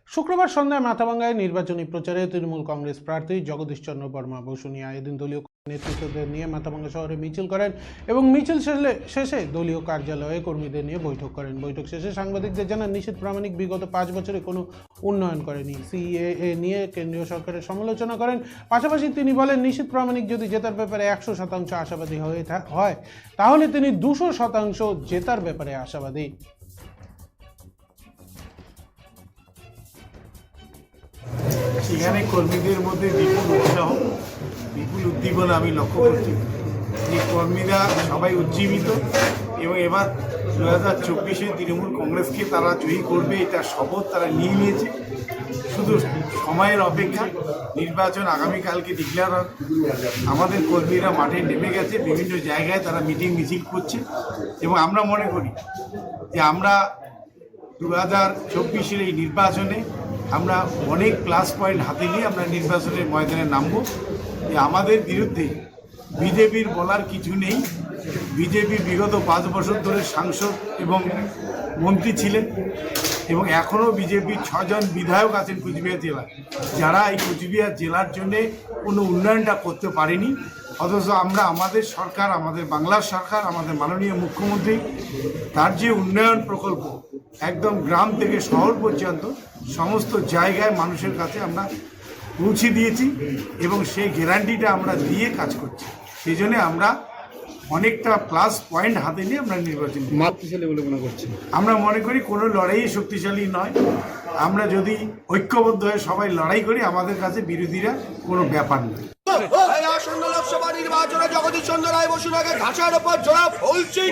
শুক্রবার সন্ধ্যায় মাথাভাঙ্গায় নির্বাচনী প্রচারে তৃণমূল কংগ্রেস প্রার্থী জগদীশ চন্দ্র বর্মা বসুনিয়া এদিন দলীয় নেতৃত্বদের নিয়ে মাথাভাঙ্গা শহরে মিছিল করেন এবং মিছিল শেষে দলীয় কার্যালয়ে কর্মীদের নিয়ে বৈঠক করেন। বৈঠক শেষে সাংবাদিকদের জানান, নিশীথ প্রামাণিক বিগত 5 বছরে কোনো উন্নয়ন করেনি। সিএএ নিয়ে কেন্দ্রীয় সরকারের সমালোচনা করেন। পাশাপাশি তিনি বলেন, নিশীথ প্রামাণিক যদি জেতার ব্যাপারে 100% আশাবাদী হয় তাহলে তিনি 200% জেতার ব্যাপারে আশাবাদী। সেখানে কর্মীদের মধ্যে বিপুল উৎসাহ, বিপুল উদ্দীপনা আমি লক্ষ্য করছি। যে কর্মীরা সবাই উজ্জীবিত এবং এবার 2024-এ তৃণমূল কংগ্রেসকে তারা জয়ী করবে এটা শপথ তারা নিয়ে নিয়েছে। শুধু সময়ের অপেক্ষা, নির্বাচন আগামীকালকে ডিক্লেয়ার হবে। আমাদের কর্মীরা মাঠে নেমে গেছে, বিভিন্ন জায়গায় তারা মিটিং মিছিল করছে এবং আমরা মনে করি যে আমরা 2024-এর এই নির্বাচনে আমরা অনেক প্লাস পয়েন্ট হাতে নিয়ে আমরা নির্বাচনের ময়দানে নামব। যে আমাদের বিরুদ্ধে বিজেপির বলার কিছু নেই। বিজেপি বিগত 5 বছর ধরে সাংসদ এবং মন্ত্রী ছিলেন এবং এখনও বিজেপির 6 জন বিধায়ক আছেন কুচবিহার জেলায়, যারা এই কুচবিহার জেলার জন্যে কোনো উন্নয়নটা করতে পারেনি। অথচ আমরা আমাদের সরকার, আমাদের বাংলার সরকার, আমাদের মাননীয় মুখ্যমন্ত্রী তার যে উন্নয়ন প্রকল্প একদম গ্রাম থেকে শহর পর্যন্ত সমস্ত জায়গায় মানুষের কাছে আমরা পৌঁছে দিয়েছি এবং সেই গ্যারান্টিটা আমরা দিয়ে কাজ করছি। সেই জন্য আমরা অনেকটা প্লাস পয়েন্ট হাতে নিয়ে আমরা নির্বাচন শক্তিশালী বলে মনে করছি। আমরা মনে করি কোনো লড়াই শক্তিশালী নয়। আমরা যদি ঐক্যবদ্ধ হয়ে সবাই লড়াই করি, আমাদের কাছে বিরোধীরা কোনো ব্যাপার নয়। আসন্ন লোকসভা নির্বাচনে জগদীশ চন্দ্র রায় বসুনিয়াকে ঘাসের ওপর জোড়া ফুলছি।